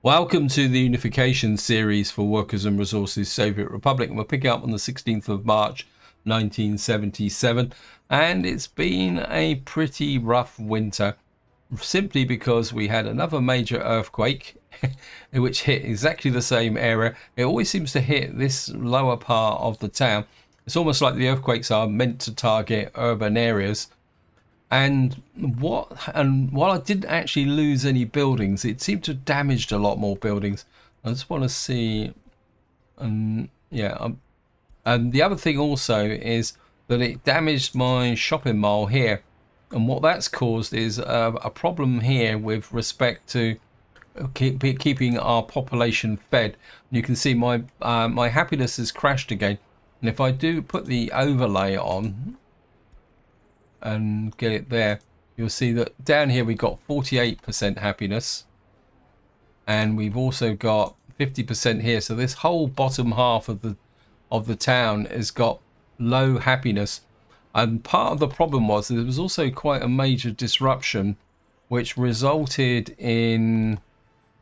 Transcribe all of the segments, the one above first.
Welcome to the Unification series for Workers and Resources Soviet Republic, and we're picking up on the 16th of March 1977, and it's been a pretty rough winter simply because we had another major earthquake which hit exactly the same area. It always seems to hit this lower part of the town. It's almost like the earthquakes are meant to target urban areas. And while I didn't actually lose any buildings, it seemed to have damaged a lot more buildings. I just want to see, and and the other thing also is that it damaged my shopping mall here, and what that's caused is a problem here with respect to keeping our population fed. You can see my my happiness has crashed again, and if I do put the overlay on and get it there, you'll see that down here we got 48% happiness, and we've also got 50% here. So this whole bottom half of the town has got low happiness, and part of the problem was there was also quite a major disruption which resulted in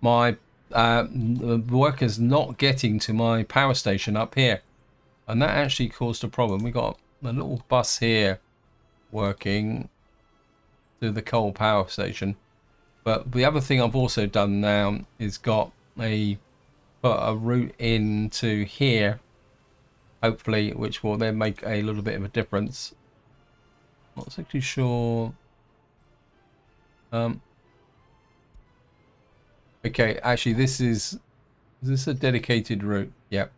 my workers not getting to my power station up here, and that actually caused a problem. We got a little bus here working to the coal power station, but the other thing I've also done now is got put a route into here, hopefully, which will then make a little bit of a difference. Not exactly sure. Okay, actually is this a dedicated route? Yep,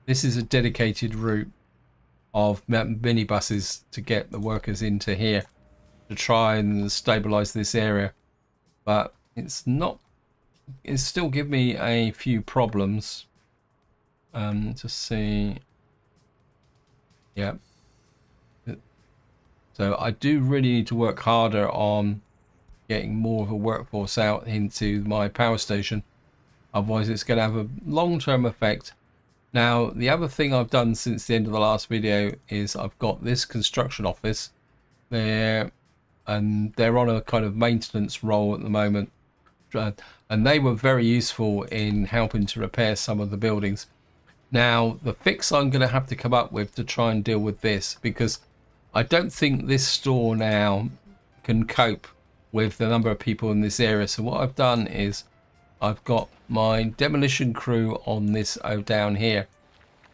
this is a dedicated route of minibuses to get the workers into here to try and stabilize this area, but it's still give me a few problems. To see, yeah, so I do really need to work harder on getting more of a workforce out into my power station, otherwise it's going to have a long-term effect. Now, the other thing I've done since the end of the last video is I've got this construction office there, and they're on a kind of maintenance role at the moment, and they were very useful in helping to repair some of the buildings. Now, the fix I'm going to have to come up with to try and deal with this, because I don't think this store now can cope with the number of people in this area. So what I've done is I've got my demolition crew on this down here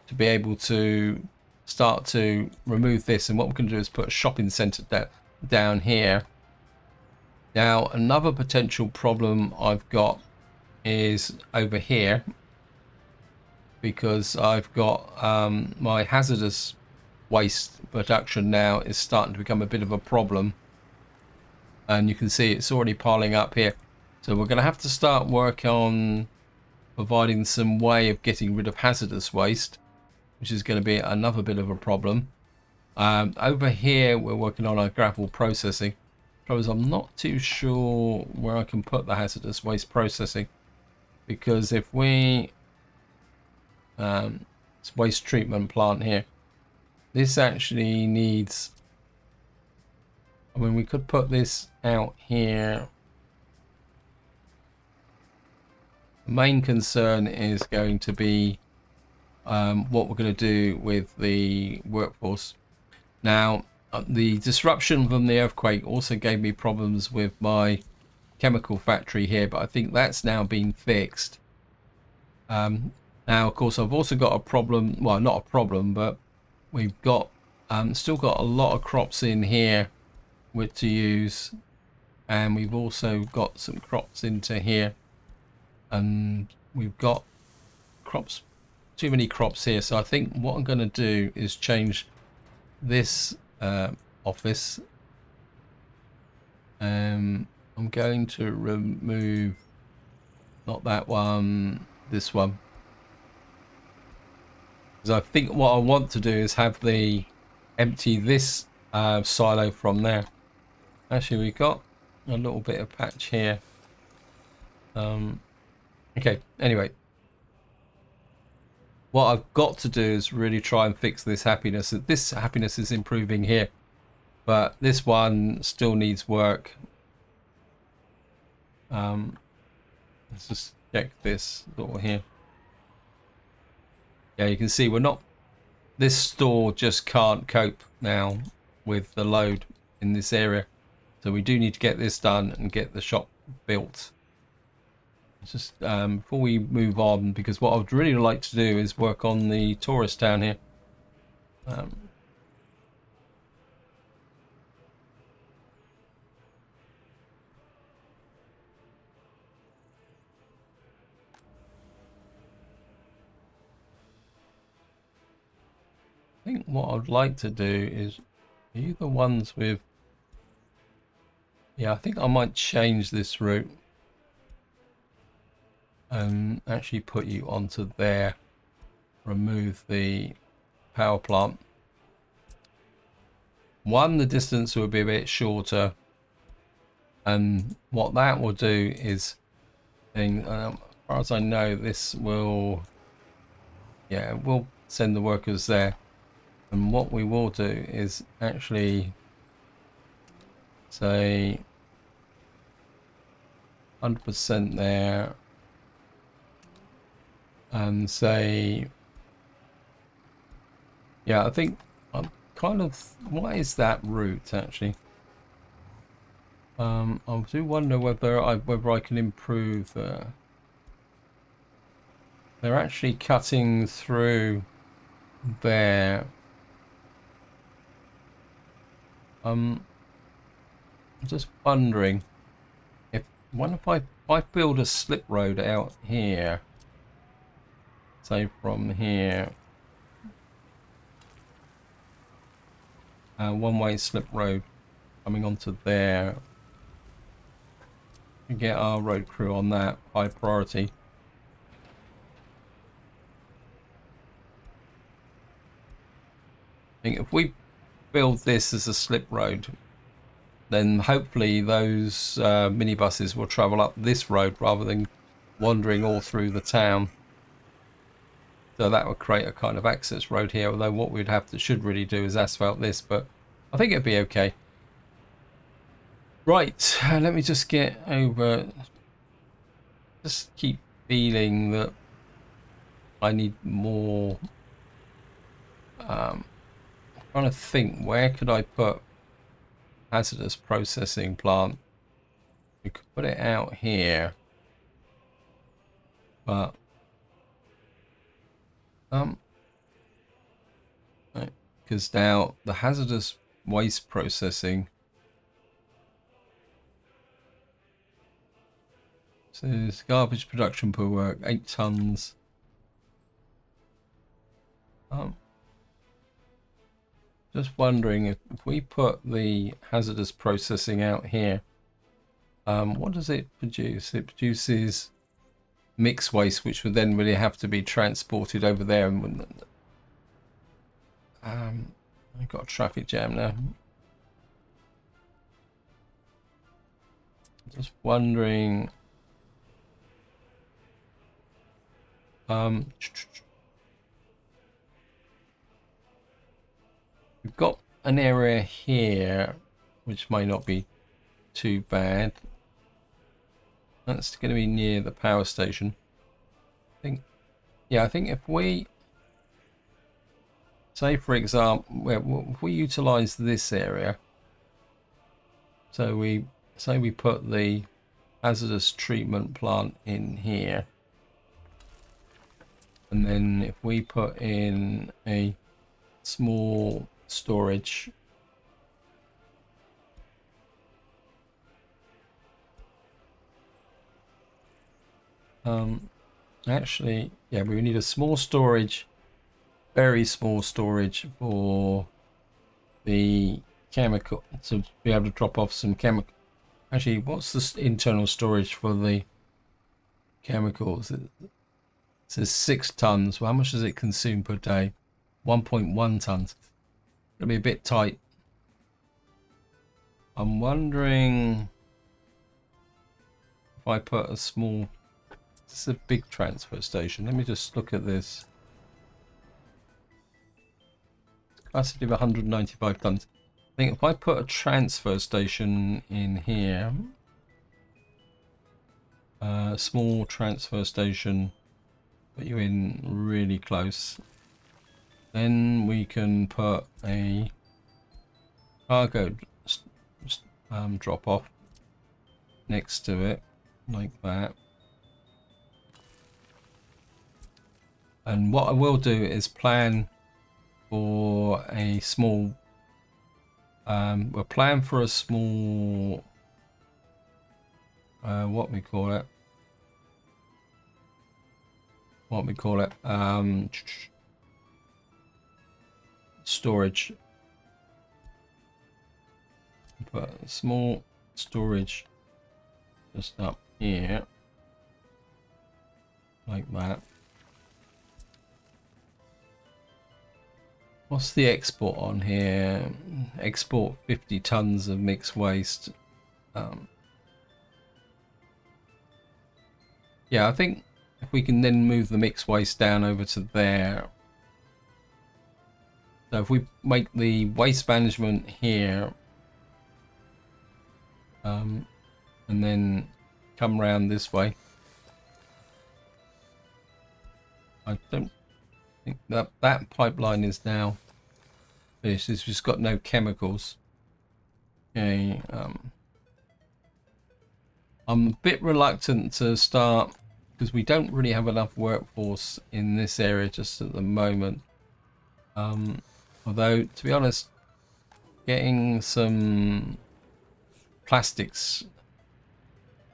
to be able to start to remove this, and what we're going to do is put a shopping centre down here. Now, another potential problem I've got is over here, because I've got my hazardous waste production now is starting to become a bit of a problem, and you can see it's already piling up here. So we're going to have to start work on providing some way of getting rid of hazardous waste, which is going to be another bit of a problem. Over here we're working on our gravel processing. Trouble is I'm not too sure where I can put the hazardous waste processing, because if we it's waste treatment plant here, this actually needs, I mean, we could put this out here. The main concern is going to be what we're going to do with the workforce. Now, the disruption from the earthquake also gave me problems with my chemical factory here, but I think that's now been fixed. Now, of course, I've also got a problem, well, not a problem, but we've got still got a lot of crops in here to use, and we've also got some crops into here, and we've got crops, too many crops here. So I think what I'm going to do is change this office. I'm going to remove, not that one, this one, because I think what I want to do is have the empty this silo from there. Actually, we got a little bit of patch here. Okay, anyway, what I've got to do is really try and fix this happiness. This happiness is improving here, but this one still needs work. Let's just check this door here. Yeah, you can see we're not, this store just can't cope now with the load in this area. So we do need to get this done and get the shop built. Just before we move on, because what I would really like to do is work on the tourist town here. I think what I'd like to do is, are you the ones with, yeah, I think I might change this route and actually put you onto there, remove the power plant. One, the distance will be a bit shorter, and what that will do is, as far as I know, this will, yeah, we'll send the workers there. And what we will do is actually say 100% there, and say, yeah, I think I'm kind of, what is that route actually? I do wonder whether I can improve. They're actually cutting through there. I'm just wondering if if I build a slip road out here, say from here, one-way slip road coming onto there, and get our road crew on that, high priority. I think if we build this as a slip road, then hopefully those minibuses will travel up this road rather than wandering all through the town. So that would create a kind of access road here, although what we'd have to should really do is asphalt this, but I think it'd be okay. Right, let me just get over, just keep feeling that I need more. I'm trying to think, where could I put hazardous processing plant? We could put it out here, but because now the hazardous waste processing, so it's garbage production per work, 8 tons. Just wondering if we put the hazardous processing out here, what does it produce? It produces mixed waste, which would then really have to be transported over there. And I've got a traffic jam now. Just wondering. We've got an area here which might not be too bad. That's going to be near the power station. I think, yeah, I think if we say, for example, if we utilize this area, so we say we put the hazardous treatment plant in here, and then if we put in a small storage, actually, yeah, we need a small storage, very small storage for the chemical, to be able to drop off some chemical. Actually, what's the internal storage for the chemicals? It says 6 tons. Well, how much does it consume per day? 1.1 tons. It'll be a bit tight. I'm wondering if I put a small, this is a big transfer station. Let me just look at this. Capacity of 195 tons. I think if I put a transfer station in here, Small transfer station, put you in really close. Then we can put a cargo drop off next to it, like that. And what I will do is plan for a small, we'll plan for a small, what we call it, storage. Put a small storage just up here, like that. What's the export on here? Export 50 tons of mixed waste. Yeah, I think if we can then move the mixed waste down over to there. So if we make the waste management here, and then come around this way. I don't think that pipeline is now finished. It's just got no chemicals. Okay. I'm a bit reluctant to start because we don't really have enough workforce in this area just at the moment. Although, to be honest, getting some plastics.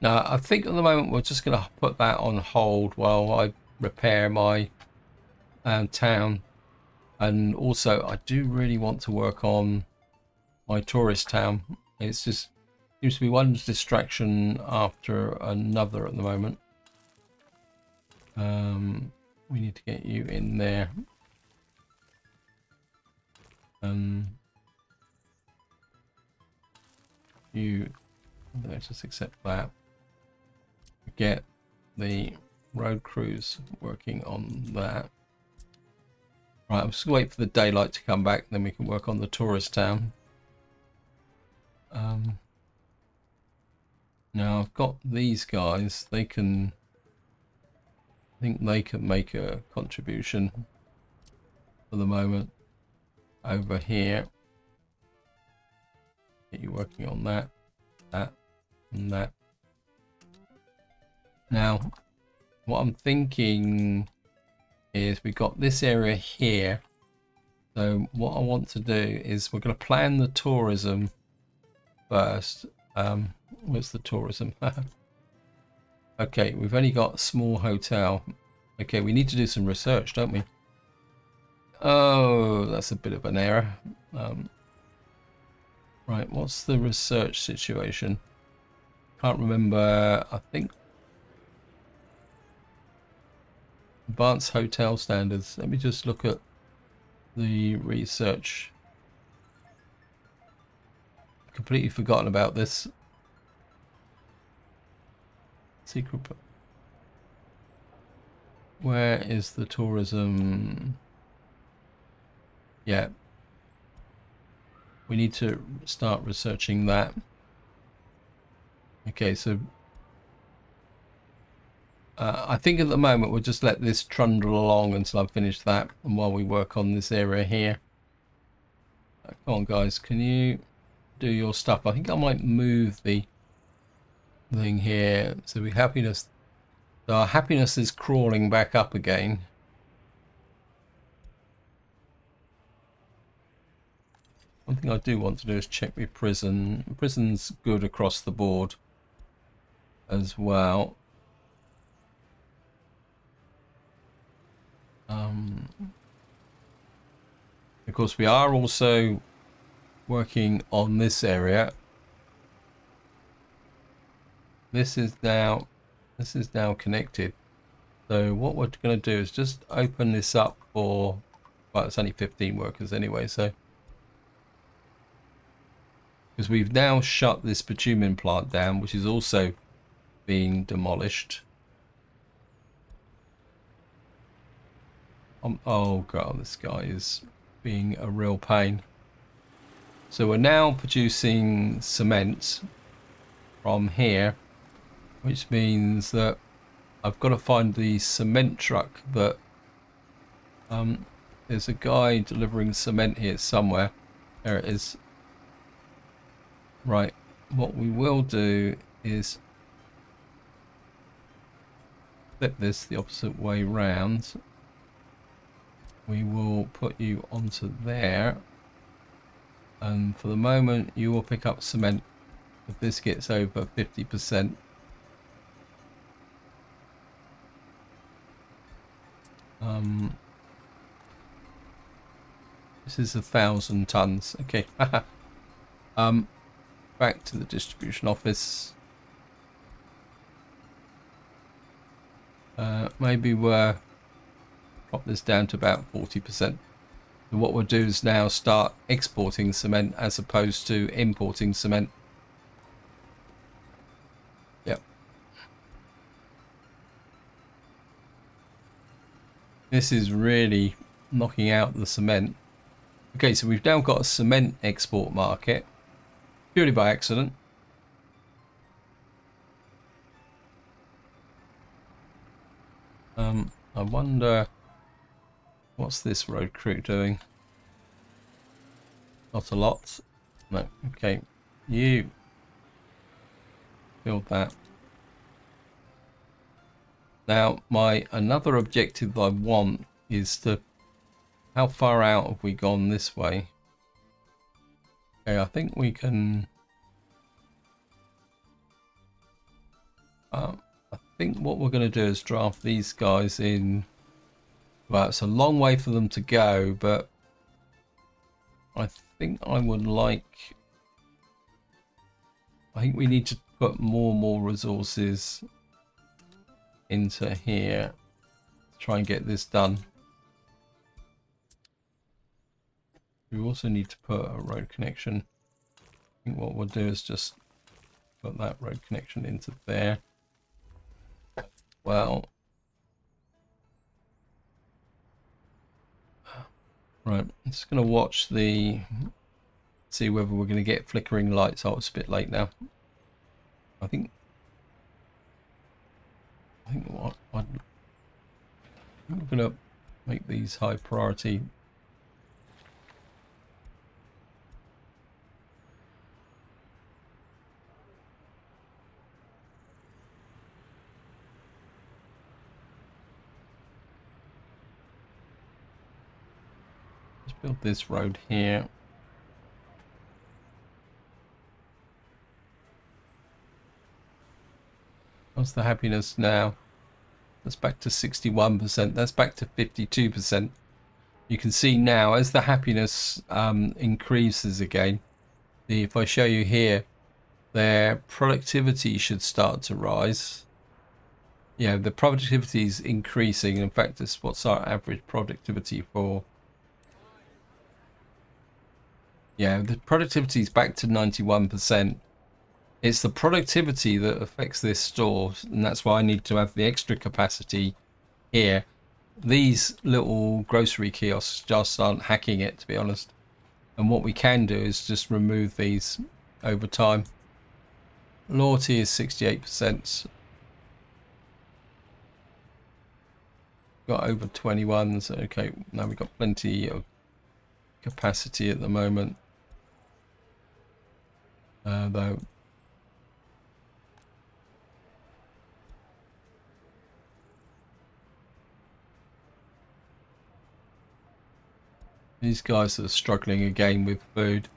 Now, I think at the moment we're just going to put that on hold while I repair my town. And also, I do really want to work on my tourist town. It's just seems to be one distraction after another at the moment. We need to get you in there. Let's just accept that. Get the road crews working on that. Right, I'm just gonna wait for the daylight to come back, then we can work on the tourist town. Now I've got these guys, they can, I think they can make a contribution for the moment over here. Get you working on that, and that. Now, what I'm thinking is we've got this area here. So what I want to do is we're going to plan the tourism first. Where's the tourism? Okay, we've only got a small hotel. Okay, we need to do some research, don't we? Oh, that's a bit of an error. Right, what's the research situation? Can't remember. I think advanced hotel standards. Let me just look at the research. Completely forgotten about this. Secret. Where is the tourism? Yeah. We need to start researching that. Okay, so I think at the moment we'll just let this trundle along until I've finished that, and while we work on this area here. Come on guys, can you do your stuff? I think I might move the thing here. So we happiness. So our happiness is crawling back up again. One thing I do want to do is check with prison. Prison's good across the board as well. Of course, we are also working on this area. This is now connected. So what we're going to do is just open this up for, well, it's only 15 workers anyway, so because we've now shut this bitumen plant down, which is also being demolished. Oh god, this guy is being a real pain. So we're now producing cement from here, which means that I've got to find the cement truck that there's a guy delivering cement here somewhere. There it is. Right, what we will do is flip this the opposite way round. We will put you onto there, and for the moment you will pick up cement if this gets over 50%. This is 1,000 tons. Okay. Back to the distribution office. Maybe we'll drop this down to about 40%. And what we'll do is now start exporting cement as opposed to importing cement. Yep. This is really knocking out the cement. Okay, so we've now got a cement export market, purely by accident. I wonder what's this road crew doing? Not a lot. No. Okay, you build that. Now, my another objective I want is to, how far out have we gone this way? Okay, I think we can. I think what we're going to do is draft these guys in. Well, it's a long way for them to go, but I think I would like. I think we need to put more resources into here to try and get this done. We also need to put a road connection. I think what we'll do is just put that road connection into there. Well, right, I'm just going to watch see whether we're going to get flickering lights. Oh, it's a bit late now. I think what we're going to make these high priority. Let's build this road here. What's the happiness now? That's back to 61%. That's back to 52%. You can see now as the happiness increases again. If I show you here, their productivity should start to rise. Yeah, the productivity is increasing. In fact, this what's our average productivity for. Yeah, the productivity is back to 91%. It's the productivity that affects this store, and that's why I need to have the extra capacity here. These little grocery kiosks just aren't hacking it, to be honest. And what we can do is just remove these over time. Loyalty is 68%. Got over 21s. Okay, now we've got plenty of capacity at the moment. Though. These guys are struggling again with food,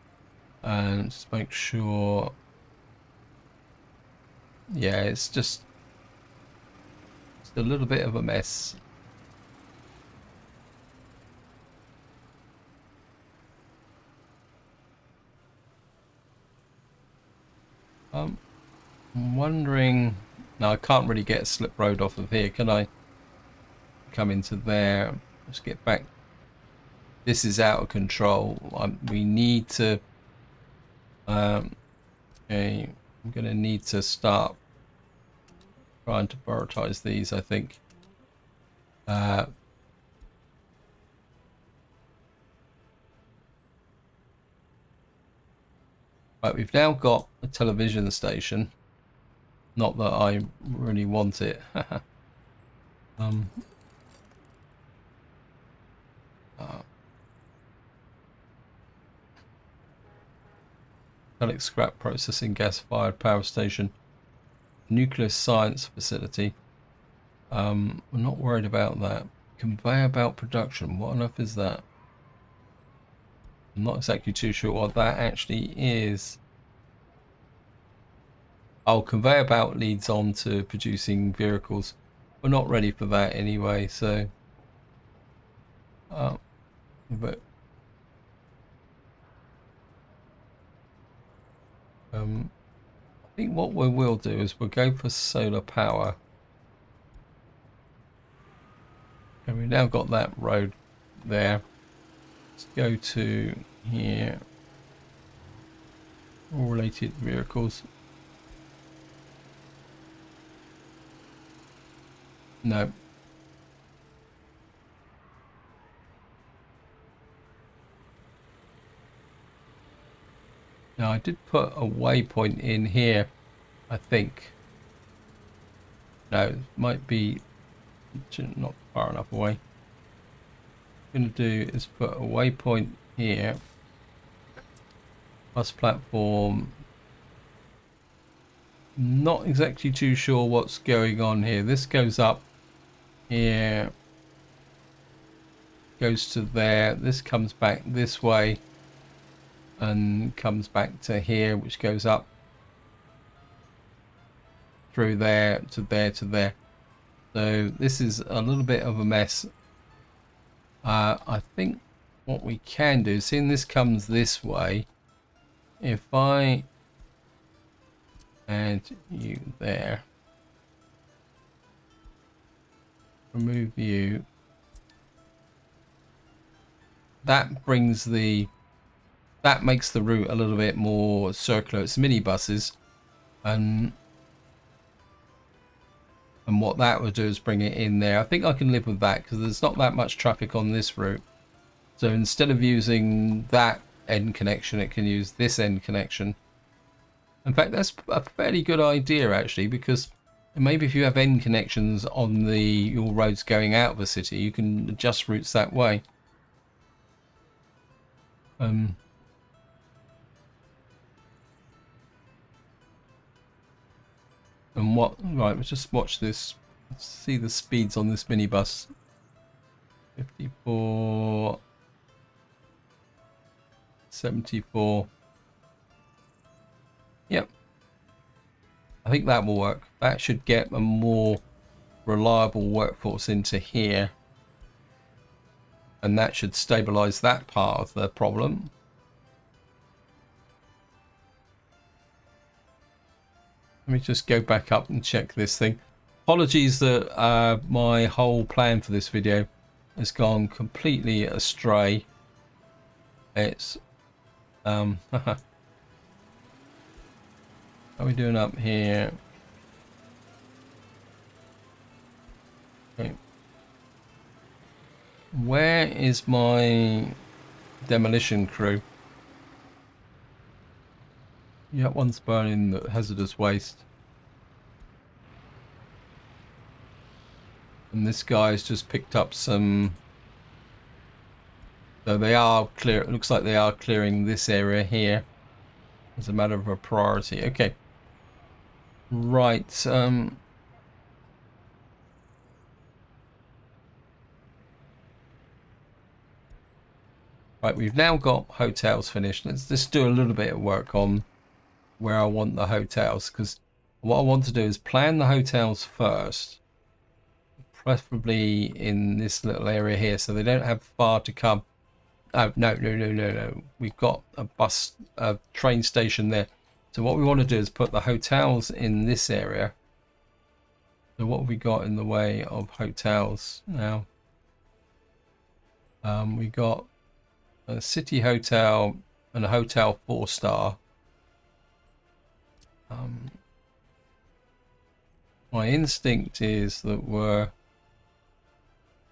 and just make sure. Yeah, it's just a little bit of a mess. I'm wondering. No, I can't really get a slip road off of here, can I? Come into there. Let's get back. This is out of control. We need to. Okay, I'm gonna need to start trying to prioritize these, I think. But we've now got a television station. Not that I really want it. Metallic scrap processing, gas-fired power station, nuclear science facility. We're not worried about that. Conveyor belt production. What on earth is that? I'm not exactly too sure what that actually is. Oh, conveyor belt leads on to producing vehicles. We're not ready for that anyway, so but I think what we will do is we'll go for solar power. And we've now got that road there. Let's go to here. All related vehicles. No. Now I did put a waypoint in here, I think. No, it might be not far enough away. What I'm going to do is put a waypoint here. Bus platform. Not exactly too sure what's going on here. This goes up here. Goes to there. This comes back this way. And comes back to here, which goes up through there to there to there. So this is a little bit of a mess. I think what we can do, seeing this comes this way, if I add you there, remove you, that brings the that makes the route a little bit more circular. It's minibuses, and what that would do is bring it in there. I think I can live with that because there's not that much traffic on this route. So instead of using that end connection, it can use this end connection. In fact, that's a fairly good idea actually, because maybe if you have end connections on your roads going out of the city, you can adjust routes that way. And what, right, let's just watch this. Let's see the speeds on this minibus. 54, 74. Yep. I think that will work. That should get a more reliable workforce into here. And that should stabilize that part of the problem. Let me just go back up and check this thing. Apologies that my whole plan for this video has gone completely astray. It's how are we doing up here? Okay. Where is my demolition crew? Yeah, one's burning the hazardous waste. And this guy's just picked up some... So they are clear. It looks like they are clearing this area here as a matter of a priority. Okay. Right. Right, we've now got hotels finished. Let's just do a little bit of work on where I want the hotels, because what I want to do is plan the hotels first, preferably in this little area here, so they don't have far to come. Oh, no. We've got a train station there. So what we want to do is put the hotels in this area. So what have we got in the way of hotels now? We got a city hotel and a hotel 4-star. My instinct is that we're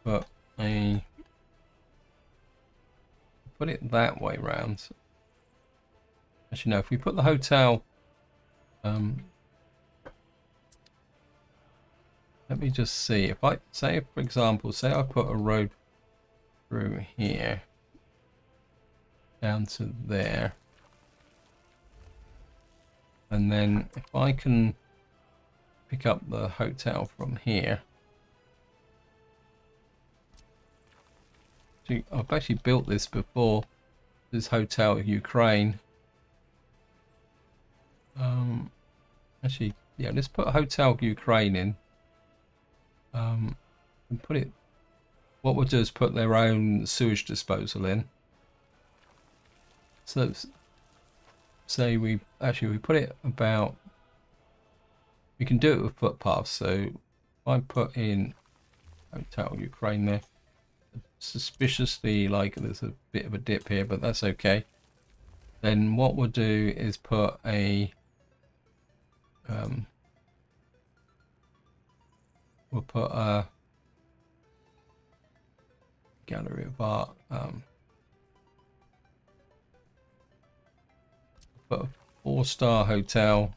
put it that way round. Actually, no. If we put the hotel, let me just see. If I say, for example, say I put a road through here down to there, and then if I can pick up the hotel from here. See, I've actually built this before, this Hotel Ukraine. Actually, yeah, let's put Hotel Ukraine in. And put it, what we'll do is put their own sewage disposal in. So say we put it about, we can do it with footpaths. So if I put in Hotel Ukraine there, suspiciously like there's a bit of a dip here, but that's okay. Then what we'll do is put a we'll put a gallery of art, put a 4-star hotel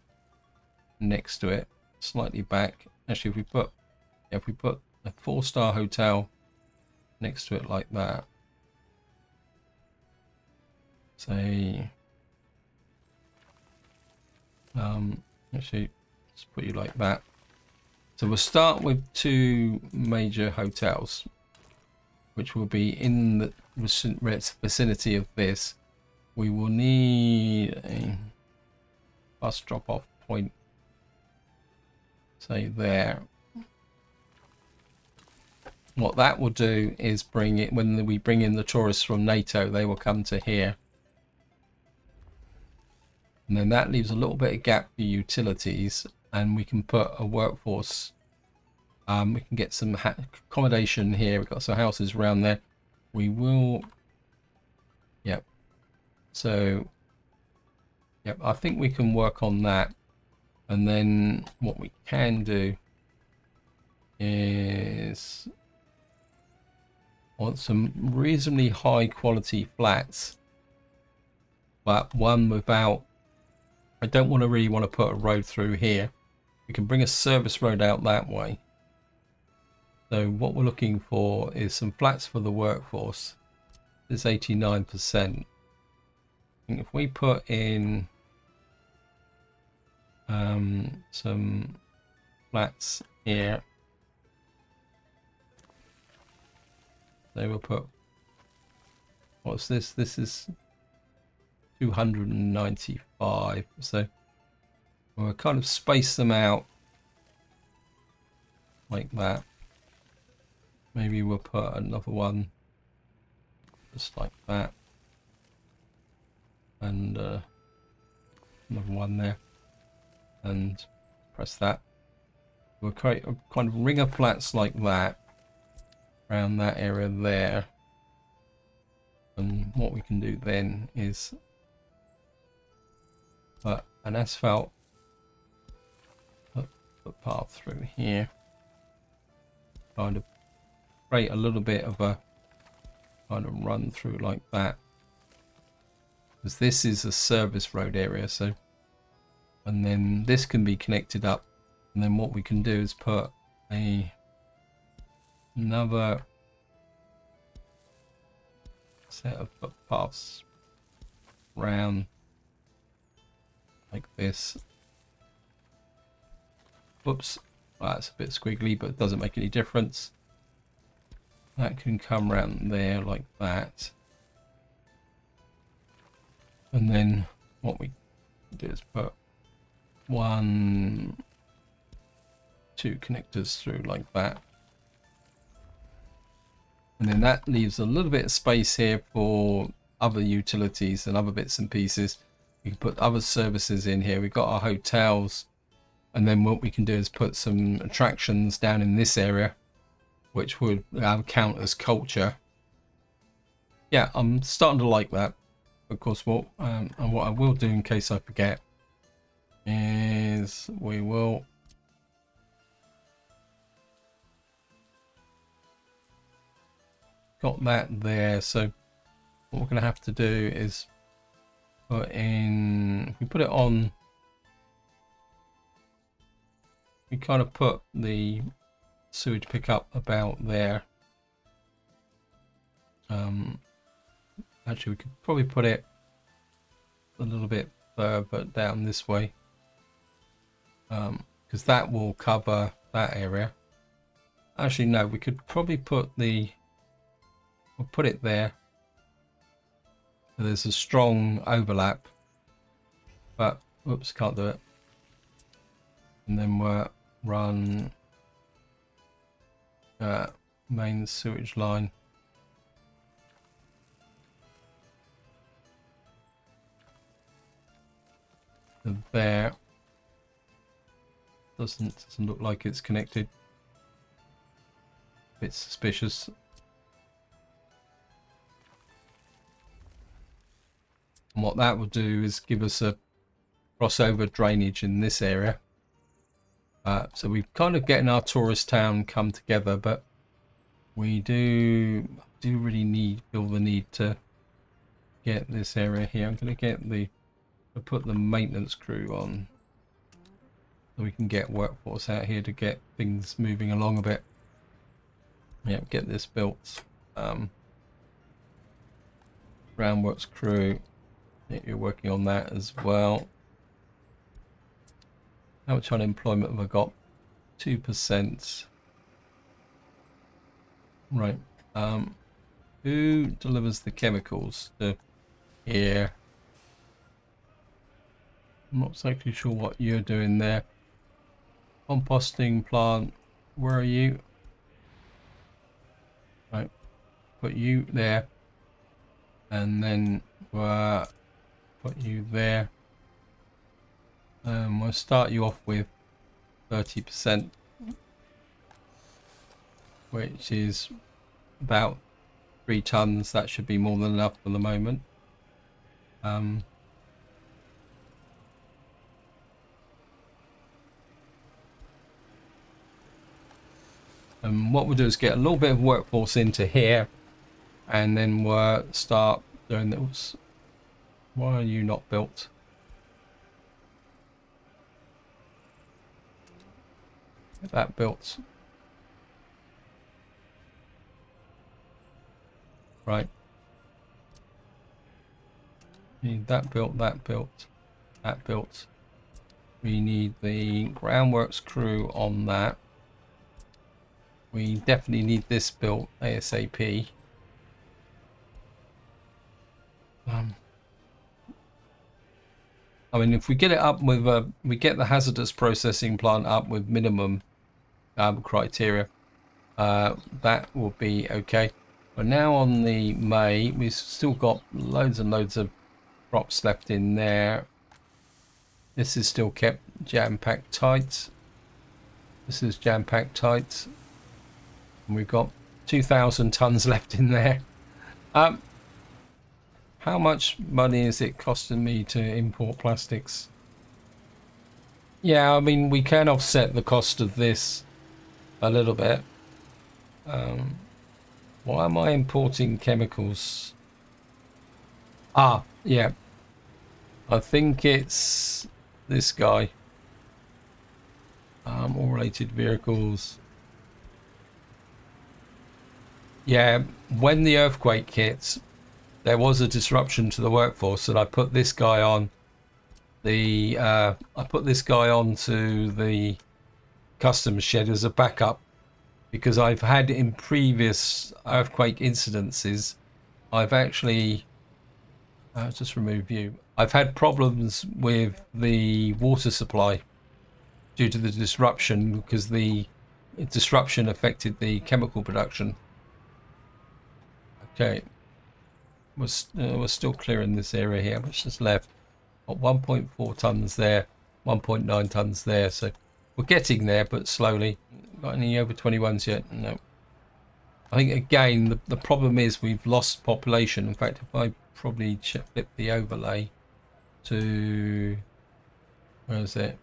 next to it, slightly back. Actually, if we put a 4-star hotel next to it like that, say actually let's put you like that. So we'll start with 2 major hotels, which will be in the vicinity of this. We will need a bus drop-off point, say there. What that will do is bring it, when we bring in the tourists from NATO, they will come to here. And then that leaves a little bit of gap for utilities, and we can put a workforce. We can get some accommodation here. We've got some houses around there. We will, yep. So, yep, I think we can work on that. And then what we can do is want some reasonably high quality flats, but one without, I don't really want to put a road through here. We can bring a service road out that way. So what we're looking for is some flats for the workforce. There's 89%. And if we put in some flats here, they will put, what's this? This is 295. So we'll kind of space them out like that. Maybe we'll put another one just like that, and another one there, and press that. We'll create a kind of ring of flats like that around that area there. And what we can do then is put an asphalt path through here, kind of create a little bit of a kind of run through like that, because this is a service road area. So, and then this can be connected up, and then what we can do is put another set of footpaths round like this. Whoops, that's a bit squiggly, but it doesn't make any difference. That can come around there like that. And then what we do is put 1, 2 connectors through like that. And then that leaves a little bit of space here for other utilities and other bits and pieces. We can put other services in here. We've got our hotels. And then what we can do is put some attractions down in this area, which would count as culture. Yeah, I'm starting to like that. Of course, what I will do in case I forget is we will got that there. So what we're going to have to do is put in, if we put it on, we kind of put the sewage pickup about there. Actually, we could probably put it a little bit further down this way, because that will cover that area. Actually, no, we could probably put we'll put it there. So there's a strong overlap, but whoops, can't do it. And then we'll run main sewage line. So there. Doesn't look like it's connected. Bit suspicious. And what that will do is give us a crossover drainage in this area. So we're kind of getting our tourist town come together, but we do really feel the need to get this area here. I'm going to put the maintenance crew on so we can get workforce out here to get things moving along a bit. Yeah, get this built. Groundworks crew, you're working on that as well. How much unemployment have I got? 2%. Right. Who delivers the chemicals to here? I'm not exactly sure what you're doing there. Composting plant, where are you? Right, put you there, and then put you there. We'll start you off with 30%, which is about 3 tons. That should be more than enough for the moment. And what we'll do is get a little bit of workforce into here, and then we'll start doing those. Why are you not built? Get that built. Right. Need that built, that built, that built. We need the groundworks crew on that. We definitely need this built ASAP. I mean, if we get it up with we get the hazardous processing plant up with minimum criteria, that will be okay. But now on the May, we've still got loads and loads of crops left in there. This is still kept jam-packed tight. This is jam-packed tight. And we've got 2,000 tons left in there. How much money is it costing me to import plastics? Yeah, I mean, we can offset the cost of this a little bit. Why am I importing chemicals? Ah, yeah. I think it's this guy. All related vehicles. Yeah, when the earthquake hit, there was a disruption to the workforce, and I put this guy on the onto the customs shed as a backup, because I've had in previous earthquake incidences, I've actually just remove you. I've had problems with the water supply due to the disruption, because the disruption affected the chemical production. Okay, we're still clearing this area here. What's just left? Got 1.4 tons there, 1.9 tons there. So we're getting there, but slowly. Got any over 21s yet? No. I think again the problem is we've lost population. In fact, if I probably flip the overlay to, where is it?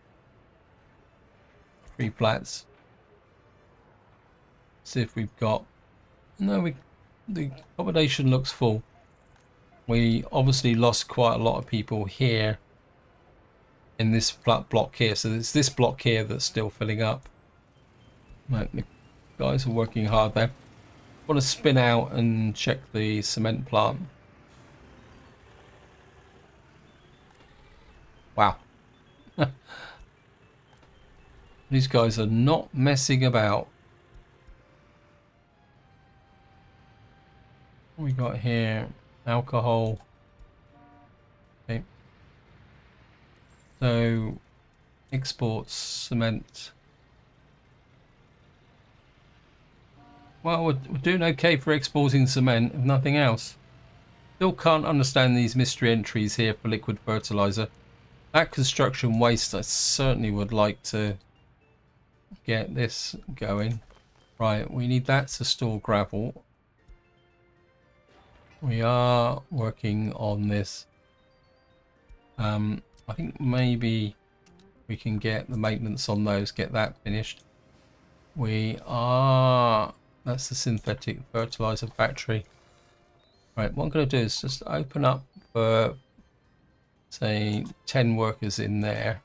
3 flats. See if we've got. No, the accommodation looks full. We obviously lost quite a lot of people here in this flat block here, so it's this block here that's still filling up. Right, Guys are working hard there. Want to spin out and check the cement plant. Wow. These guys are not messing about. What we got here? Alcohol. Okay. So exports cement. Well, we're doing okay for exporting cement, if nothing else. Still can't understand these mystery entries here for liquid fertilizer. That construction waste, I certainly would like to get this going. Right, we need that to store gravel. We are working on this. I think maybe we can get the maintenance on those, get that finished. That's the synthetic fertilizer factory. Right, what I'm going to do is just open up for, say, 10 workers in there.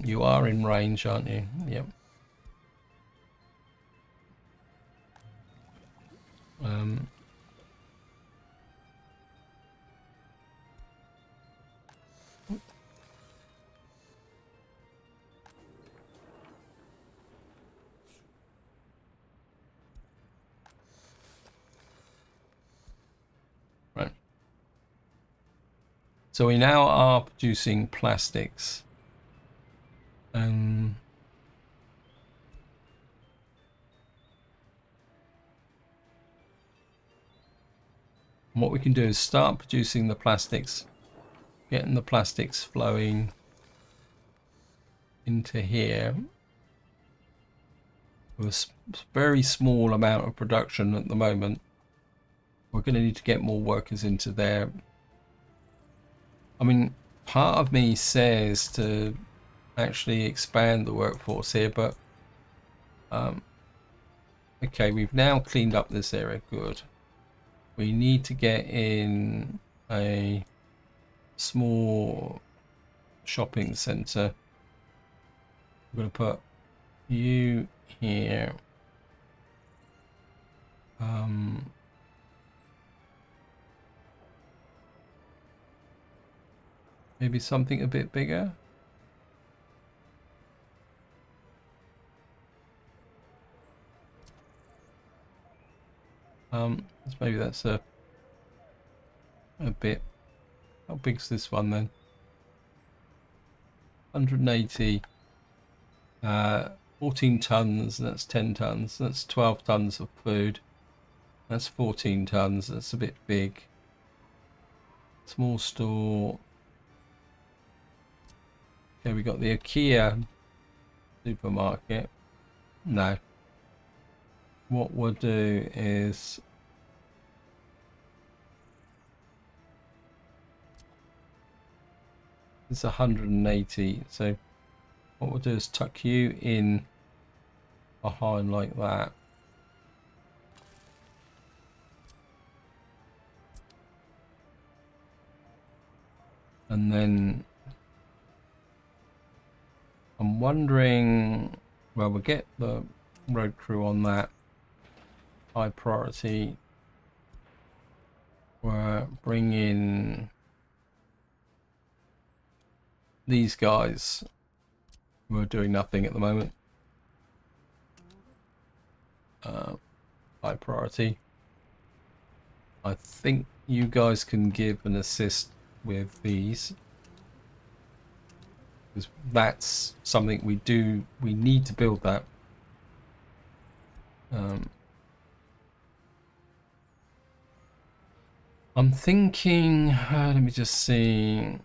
You are in range, aren't you? Yep. Right. So we now are producing plastics. What we can do is start producing the plastics, getting the plastics flowing into here. With a very small amount of production at the moment. We're going to need to get more workers into there. I mean, part of me says to actually expand the workforce here, but okay, we've now cleaned up this area. Good. We need to get in a small shopping center. We're going to put you here. Maybe something a bit bigger. Maybe that's a bit. How big's this one then? 180. 14 tons. That's 10 tons. That's 12 tons of food. That's 14 tons. That's a bit big. Small store. Okay, we got the IKEA supermarket. No. What we'll do is it's 180. So what we'll do is tuck you in behind like that. And then I'm wondering, well, we'll get the road crew on that. High priority. We'll bring in these guys who are doing nothing at the moment. High priority. I think you guys can give an assist with these, because that's something we need to build that. I'm thinking, let me just see.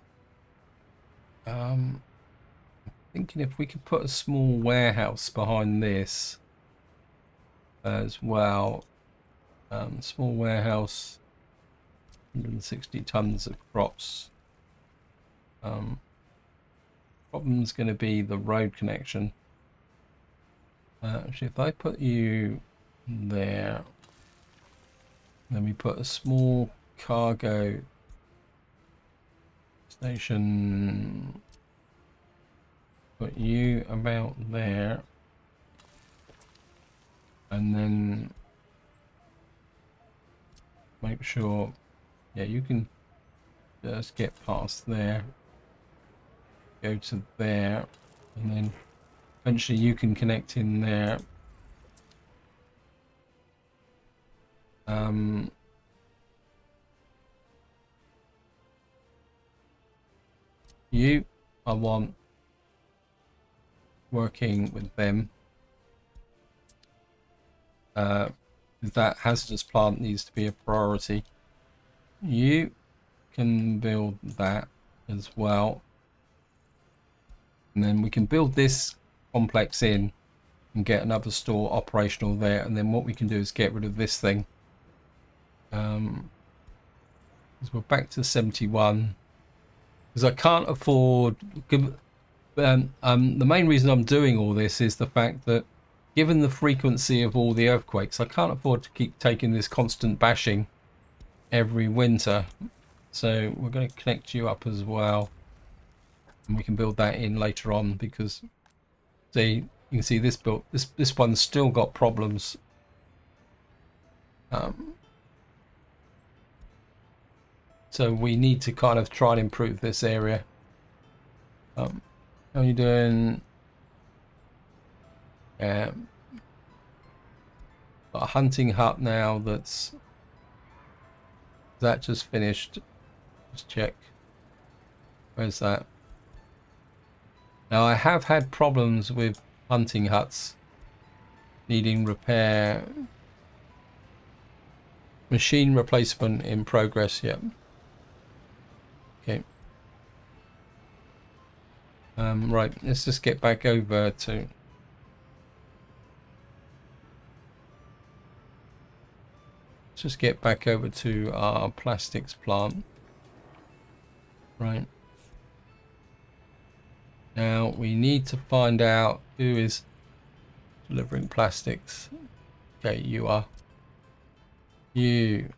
Thinking if we could put a small warehouse behind this as well. Small warehouse, 160 tons of crops. Problem's going to be the road connection. Actually, if I put you there, then we put a small cargo station. Put you about there. and then make sure, yeah, you can just get past there, go to there, and then eventually you can connect in there. I want working with them. That hazardous plant needs to be a priority. You can build that as well, and then we can build this complex in and get another store operational there, and then what we can do is get rid of this thing. Because we're back to 71, because I can't afford. The main reason I'm doing all this is the fact that given the frequency of all the earthquakes, I can't afford to keep taking this constant bashing every winter. So we're going to connect you up as well, and we can build that in later on, because see, you can see this built, this one's still got problems. So we need to kind of try and improve this area. How are you doing? Got a hunting hut now that just finished. Just check. Where's that? Now I have had problems with hunting huts needing repair. Machine replacement in progress. Yep. Okay. Right, let's just get back over to our plastics plant. Right. Now we need to find out who is delivering plastics. Okay, you are. You.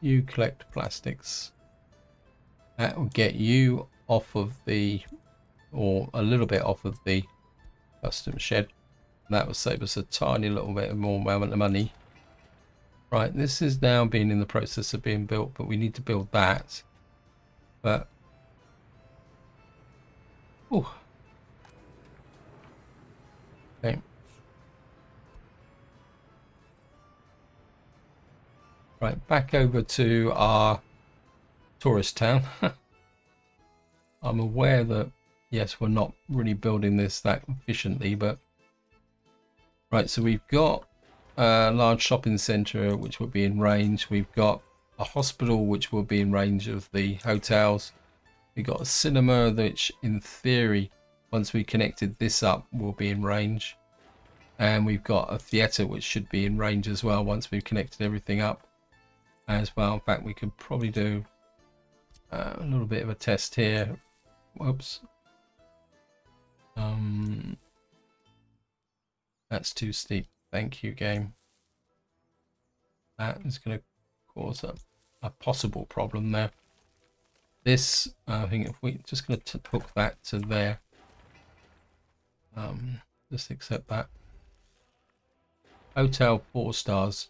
You collect plastics. That will get you off of the, or a little bit off of the custom shed. That will save us a tiny little bit more amount of money. Right, this is now being in the process of being built, but we need to build that. But oh, okay. Right, back over to our tourist town. I'm aware that, yes, we're not really building this that efficiently, but right, so we've got a large shopping centre which will be in range. We've got a hospital which will be in range of the hotels. We've got a cinema which, in theory, once we connected this up, will be in range. And we've got a theatre which should be in range as well once we've connected everything up as well. In fact, we could probably do a little bit of a test here. Whoops. That's too steep. Thank you, game. That is going to cause a possible problem there. This, I think, if we just going to hook that to there. Just accept that. Hotel 4 stars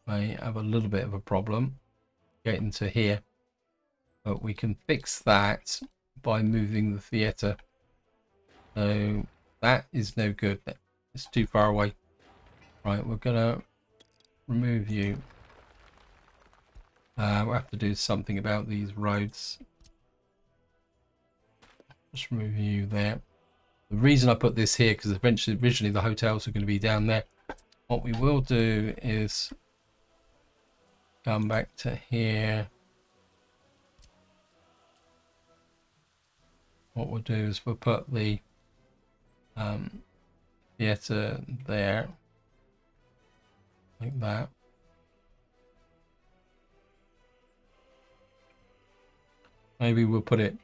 may have a little bit of a problem getting to here, but we can fix that by moving the theatre. So that is no good. It's too far away. Right, we're gonna remove you. We'll have to do something about these roads. Just remove you there. The reason I put this here, because originally the hotels are going to be down there. What we will do is come back to here. What we'll do is we'll put the theatre there, like that. Maybe we'll put it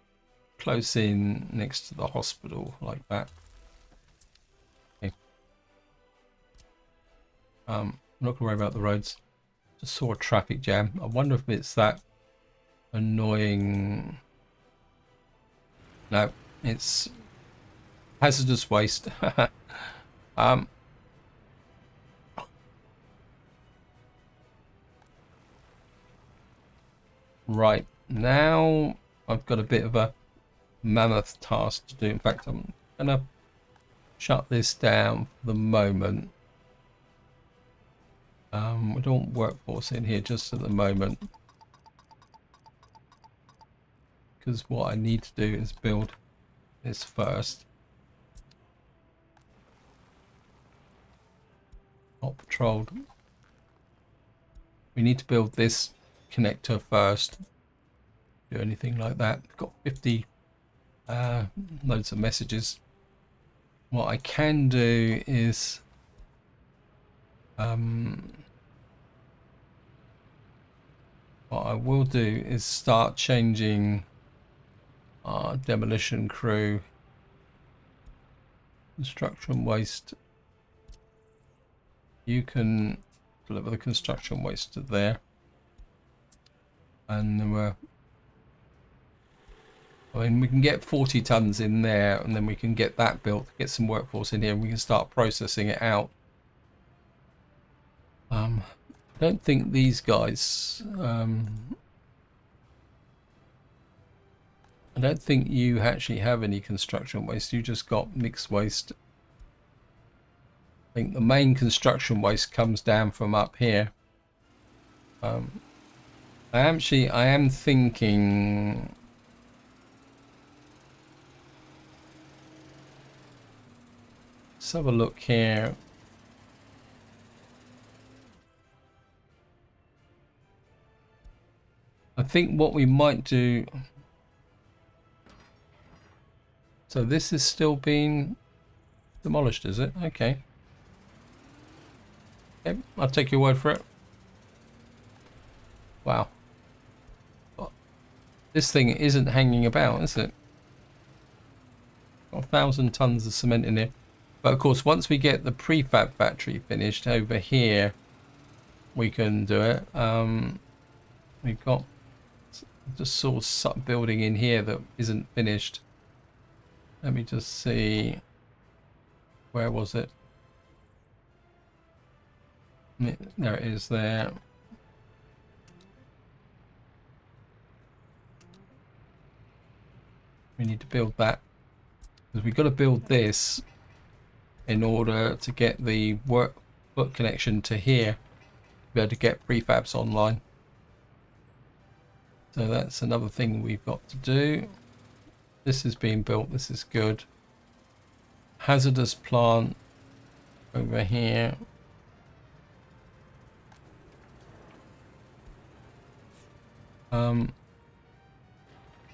close in next to the hospital, like that. Okay. I'm not gonna worry about the roads. Just saw a traffic jam. I wonder if it's that annoying No, it's hazardous waste. Right, now I've got a bit of a mammoth task to do. In fact, I'm gonna shut this down for the moment. We don't want workforce in here just at the moment, because what I need to do is build this first. Not patrolled. We need to build this connector first. Do anything like that. We've got 50 loads of messages. What I can do is what I will do is start changing our demolition crew, construction waste. You can deliver the construction waste to there, and then we can get 40 tons in there, and then we can get that built, get some workforce in here, and we can start processing it out. I don't think these guys, I don't think you actually have any construction waste. You just got mixed waste. I think the main construction waste comes down from up here. I am thinking let's have a look here. I think what we might do, so this is still being demolished, is it? Okay. Okay, I'll take your word for it. Wow. This thing isn't hanging about, is it? Got 1,000 tons of cement in here. But of course, once we get the prefab factory finished over here, we can do it. We've got just sort of building in here that isn't finished. Let me just see. Where was it? There it is there. We need to build that, because we've got to build this in order to get the work connection to here, to be able to get prefabs online. So that's another thing we've got to do. This is being built. This is good. Hazardous plant over here.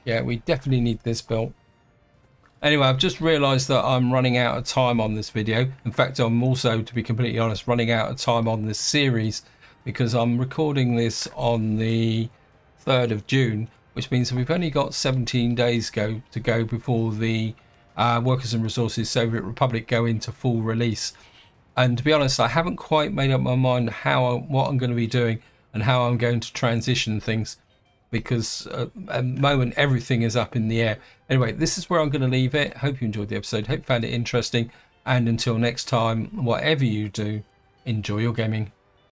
Yeah, we definitely need this built. Anyway, I've just realized that I'm running out of time on this video. In fact, I'm also, to be completely honest, running out of time on this series, because I'm recording this on the 3rd of June, which means we've only got 17 days to go before the Workers and Resources Soviet Republic go into full release. And to be honest, I haven't quite made up my mind what I'm going to be doing and how I'm going to transition things, because at the moment everything is up in the air. Anyway, this is where I'm going to leave it. Hope you enjoyed the episode. Hope you found it interesting. And until next time, whatever you do, enjoy your gaming.